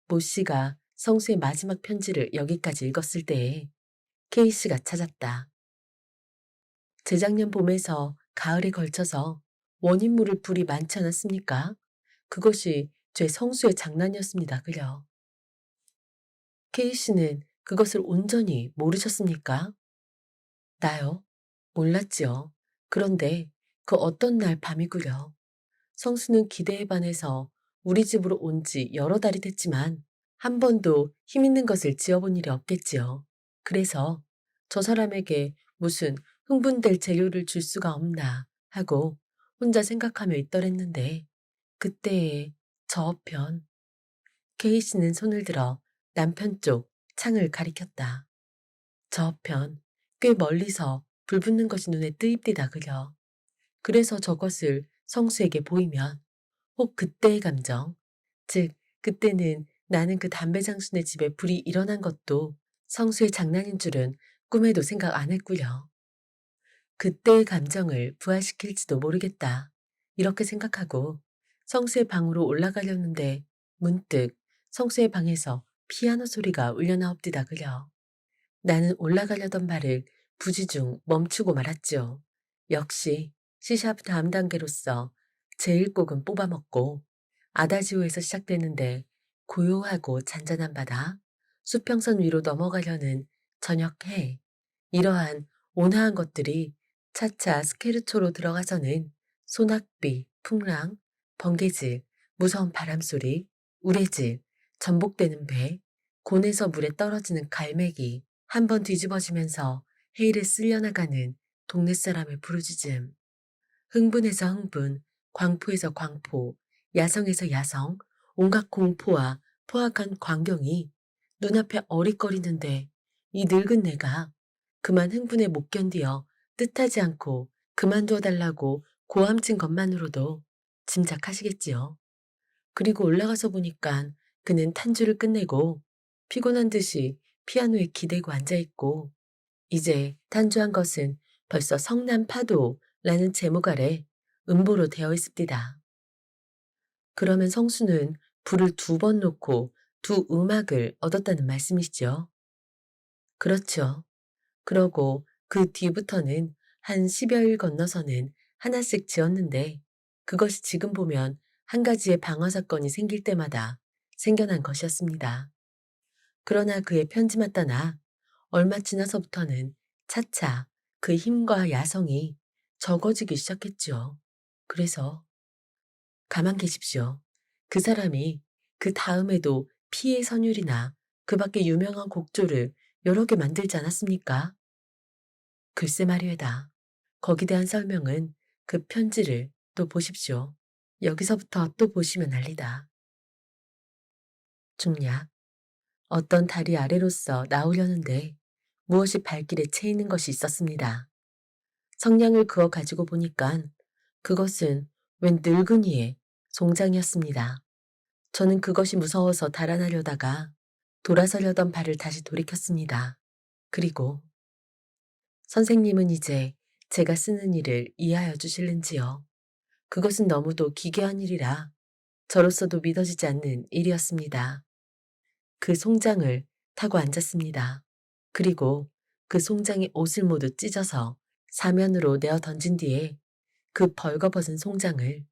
모 씨가 성수의 마지막 편지를 여기까지 읽었을 때에 K 씨가 찾았다. 재작년 봄에서 가을에 걸쳐서 원인모를 불이 많지 않았습니까? 그것이 제 성수의 장난이었습니다. 그려. K 씨는 그것을 온전히 모르셨습니까? 나요? 몰랐지요. 그런데 그 어떤 날 밤이구려. 성수는 기대에 반해서 우리 집으로 온 지 여러 달이 됐지만 한 번도 힘 있는 것을 지어본 일이 없겠지요. 그래서 저 사람에게 무슨 흥분될 재료를 줄 수가 없나 하고 혼자 생각하며 있더랬는데 그때에 저편 케이 씨는 손을 들어 남편 쪽 창을 가리켰다. 저편 꽤 멀리서 불 붙는 것이 눈에 뜨입디다 그려. 그래서 저것을 성수에게 보이면 혹 그때의 감정, 즉 그때는 나는 그 담배 장순의 집에 불이 일어난 것도 성수의 장난인 줄은 꿈에도 생각 안 했구려. 그때의 감정을 부활시킬지도 모르겠다. 이렇게 생각하고 성수의 방으로 올라가려는데 문득 성수의 방에서 피아노 소리가 울려나옵디다 그려. 나는 올라가려던 발을 부지중 멈추고 말았지요. 역시 C샵 다음 단계로서 제일 곡은 뽑아먹고 아다지오에서 시작되는데 고요하고 잔잔한 바다, 수평선 위로 넘어가려는 저녁 해, 이러한 온화한 것들이 차차 스케르초로 들어가서는 소낙비, 풍랑, 번개질, 무서운 바람소리, 우레질, 전복되는 배, 곤에서 물에 떨어지는 갈매기, 한 번 뒤집어지면서 헤이를 쓸려나가는 동네 사람의 부르짖음, 흥분에서 흥분, 광포에서 광포, 야성에서 야성, 온갖 공포와 포악한 광경이 눈앞에 어릿거리는데 이 늙은 내가 그만 흥분에 못 견디어 뜻하지 않고 그만두어 달라고 고함친 것만으로도 짐작하시겠지요. 그리고 올라가서 보니깐 그는 탄주를 끝내고 피곤한 듯이 피아노에 기대고 앉아있고 이제 탄주한 것은 벌써 성난파도라는 제목 아래 음보로 되어 있습니다. 그러면 성수는 불을 2번 놓고 2음악을 얻었다는 말씀이시죠? 그렇죠. 그러고 그 뒤부터는 한 10여일 건너서는 하나씩 지었는데 그것이 지금 보면 한 가지의 방화 사건이 생길 때마다 생겨난 것이었습니다. 그러나 그의 편지만 따나 얼마 지나서부터는 차차 그 힘과 야성이 적어지기 시작했지요. 그래서 가만 계십시오. 그 사람이 그 다음에도 피의 선율이나 그 밖에 유명한 곡조를 여러 개 만들지 않았습니까? 글쎄 말이외다. 거기 대한 설명은 그 편지를 또 보십시오. 여기서부터 또 보시면 알리다. 중략. 어떤 다리 아래로서 나오려는데 무엇이 발길에 채이는 것이 있었습니다. 성냥을 그어 가지고 보니깐 그것은 웬 늙은이의 송장이었습니다. 저는 그것이 무서워서 달아나려다가 돌아서려던 발을 다시 돌이켰습니다. 그리고 선생님은 이제 제가 쓰는 일을 이해하여 주실는지요? 그것은 너무도 기괴한 일이라 저로서도 믿어지지 않는 일이었습니다. 그 송장을 타고 앉았습니다. 그리고 그 송장의 옷을 모두 찢어서 사면으로 내어 던진 뒤에 그 벌거벗은 송장을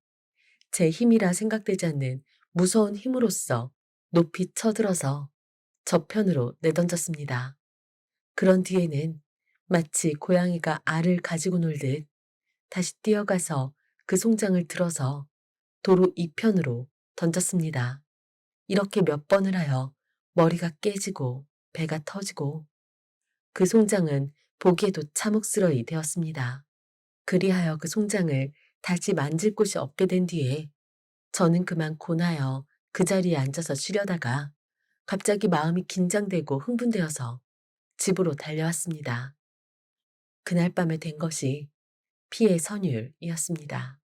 제 힘이라 생각되지 않는 무서운 힘으로써 높이 쳐들어서 저편으로 내던졌습니다. 그런 뒤에는 마치 고양이가 알을 가지고 놀듯 다시 뛰어가서 그 송장을 들어서 도로 이편으로 던졌습니다. 이렇게 몇 번을 하여 머리가 깨지고 배가 터지고 그 송장은 보기에도 참혹스러이 되었습니다. 그리하여 그 송장을 다시 만질 곳이 없게 된 뒤에 저는 그만 고나여 그 자리에 앉아서 쉬려다가 갑자기 마음이 긴장되고 흥분되어서 집으로 달려왔습니다. 그날 밤에 된 것이 피해 선율이었습니다.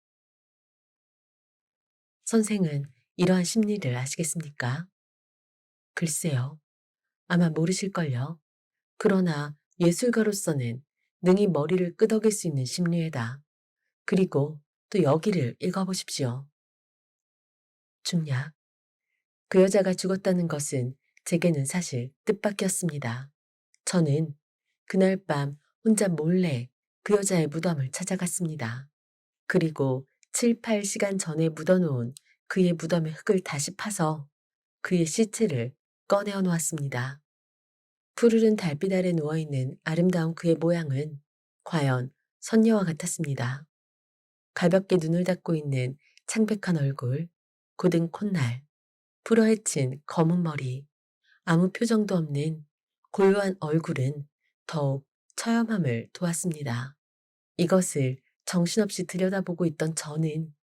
선생은 이러한 심리를 아시겠습니까? 글쎄요. 아마 모르실걸요. 그러나 예술가로서는 능히 머리를 끄덕일 수 있는 심리회다. 그리고 또 여기를 읽어보십시오. 중략. 그 여자가 죽었다는 것은 제게는 사실 뜻밖이었습니다. 저는 그날 밤 혼자 몰래 그 여자의 무덤을 찾아갔습니다. 그리고 7, 8시간 전에 묻어놓은 그의 무덤의 흙을 다시 파서 그의 시체를 꺼내어 놓았습니다. 푸르른 달빛 아래 누워있는 아름다운 그의 모양은 과연 선녀와 같았습니다. 가볍게 눈을 닫고 있는 창백한 얼굴, 고든 콧날, 풀어헤친 검은 머리, 아무 표정도 없는 고요한 얼굴은 더욱 처염함을 도왔습니다. 이것을 정신없이 들여다보고 있던 저는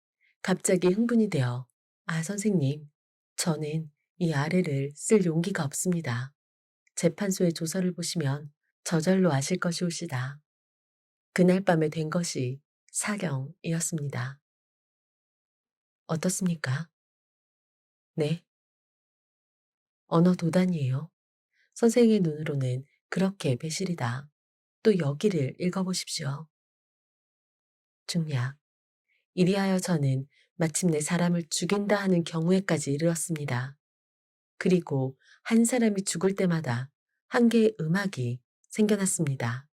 갑자기 흥분이 되어 아, 선생님, 저는 이 아래를 쓸 용기가 없습니다. 재판소의 조서를 보시면 저절로 아실 것이오시다. 그날 밤에 된 것이 사경이었습니다. 어떻습니까? 네, 언어 도단이에요. 선생의 눈으로는 그렇게 배실이다. 또 여기를 읽어보십시오. 중략. 이리하여 저는 마침내 사람을 죽인다 하는 경우에까지 이르렀습니다. 그리고 한 사람이 죽을 때마다 한 개의 음악이 생겨났습니다.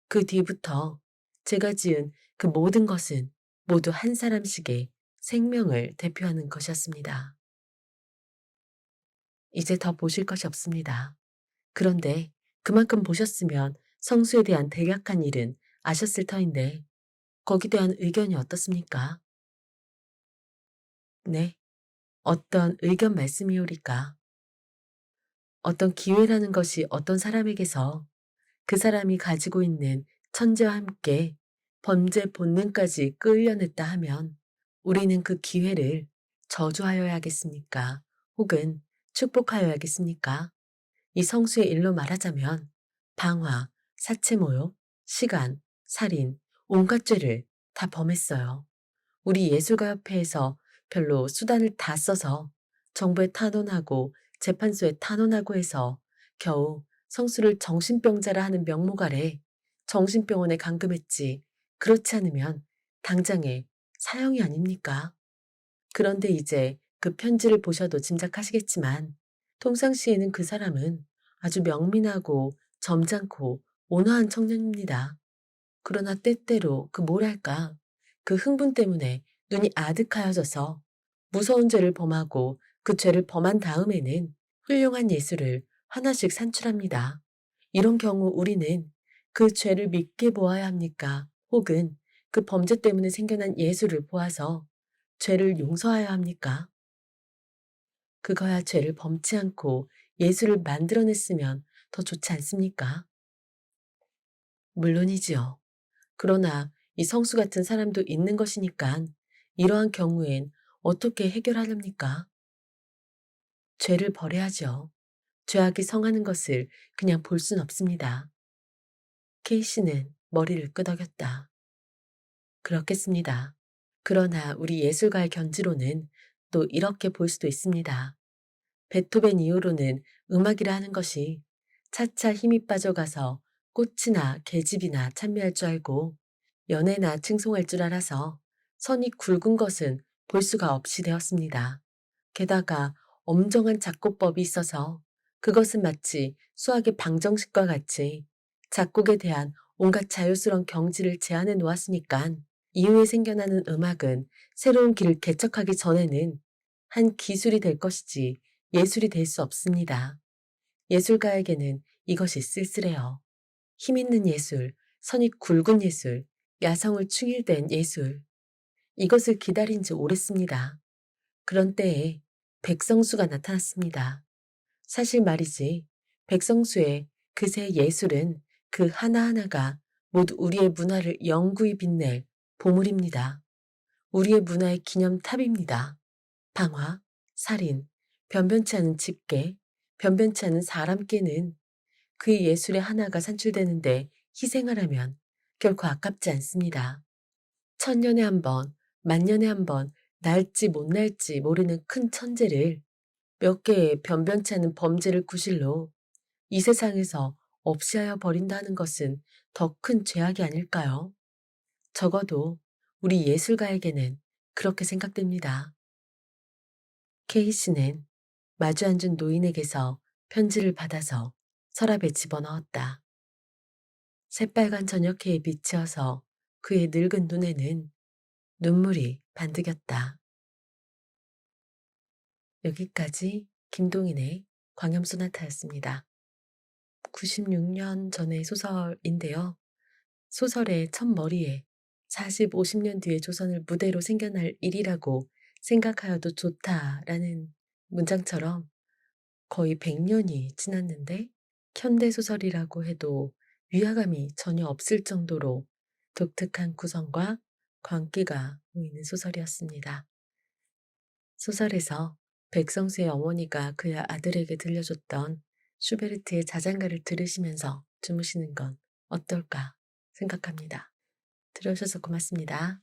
그 뒤부터 제가 지은 그 모든 것은 모두 한 사람씩의 생명을 대표하는 것이었습니다. 이제 더 보실 것이 없습니다. 그런데 그만큼 보셨으면 성수에 대한 대략한 일은 아셨을 터인데 거기에 대한 의견이 어떻습니까? 네, 어떤 의견 말씀이오리까? 어떤 기회라는 것이 어떤 사람에게서 그 사람이 가지고 있는 천재와 함께 범죄 본능까지 끌려냈다 하면 우리는 그 기회를 저주하여야겠습니까? 혹은 축복하여야겠습니까? 이 성수의 일로 말하자면 방화, 사체모욕, 시간, 살인, 온갖 죄를 다 범했어요. 우리 예술가협회에서 별로 수단을 다 써서 정부에 탄원하고 재판소에 탄원하고 해서 겨우 성수를 정신병자라 하는 명목 아래 정신병원에 감금했지. 그렇지 않으면 당장에 사형이 아닙니까? 그런데 이제 그 편지를 보셔도 짐작하시겠지만 통상시에는 그 사람은 아주 명민하고 점잖고 온화한 청년입니다. 그러나 때때로 그 뭐랄까 그 흥분 때문에 눈이 아득하여져서 무서운 죄를 범하고 그 죄를 범한 다음에는 훌륭한 예술을 하나씩 산출합니다. 이런 경우 우리는 그 죄를 믿게 보아야 합니까? 혹은 그 범죄 때문에 생겨난 예술을 보아서 죄를 용서하여야 합니까? 그거야 죄를 범치 않고 예술을 만들어냈으면 더 좋지 않습니까? 물론이지요. 그러나 이 성수 같은 사람도 있는 것이니까 이러한 경우엔 어떻게 해결하렵니까? 죄를 버려야죠. 죄악이 성하는 것을 그냥 볼 순 없습니다. 케이씨는 머리를 끄덕였다. 그렇겠습니다. 그러나 우리 예술가의 견지로는 또 이렇게 볼 수도 있습니다. 베토벤 이후로는 음악이라 하는 것이 차차 힘이 빠져가서 꽃이나 계집이나 찬미할 줄 알고 연애나 칭송할 줄 알아서 선이 굵은 것은 볼 수가 없이 되었습니다. 게다가 엄정한 작곡법이 있어서 그것은 마치 수학의 방정식과 같이 작곡에 대한 온갖 자유스러운 경지를 제한해 놓았으니까 이후에 생겨나는 음악은 새로운 길을 개척하기 전에는 한 기술이 될 것이지 예술이 될 수 없습니다. 예술가에게는 이것이 쓸쓸해요. 힘 있는 예술, 선이 굵은 예술, 야성을 충일된 예술. 이것을 기다린 지 오랬습니다. 그런 때에 백성수가 나타났습니다. 사실 말이지, 백성수의 그새 예술은 그 하나하나가 모두 우리의 문화를 영구히 빛낼 보물입니다. 우리의 문화의 기념탑입니다. 방화, 살인, 변변치 않은 집계, 변변치 않은 사람께는 그 예술의 하나가 산출되는데 희생하라면 결코 아깝지 않습니다. 천년에 한 번, 만년에 한 번 날지 못 날지 모르는 큰 천재를 몇 개의 변변치 않은 범죄를 구실로 이 세상에서 없이하여 버린다 하는 것은 더 큰 죄악이 아닐까요? 적어도 우리 예술가에게는 그렇게 생각됩니다. K씨는 마주 앉은 노인에게서 편지를 받아서 서랍에 집어넣었다. 새빨간 저녁해에 비치어서 그의 늙은 눈에는 눈물이 반득였다. 여기까지 김동인의 광염소나타였습니다. 96년 전의 소설인데요. 소설의 첫머리에 40, 50년 뒤에 조선을 무대로 생겨날 일이라고 생각하여도 좋다라는 문장처럼 거의 100년이 지났는데 현대소설이라고 해도 위화감이 전혀 없을 정도로 독특한 구성과 광기가 보이는 소설이었습니다. 소설에서 백성수의 어머니가 그의 아들에게 들려줬던 슈베르트의 자장가를 들으시면서 주무시는 건 어떨까 생각합니다. 들어주셔서 고맙습니다.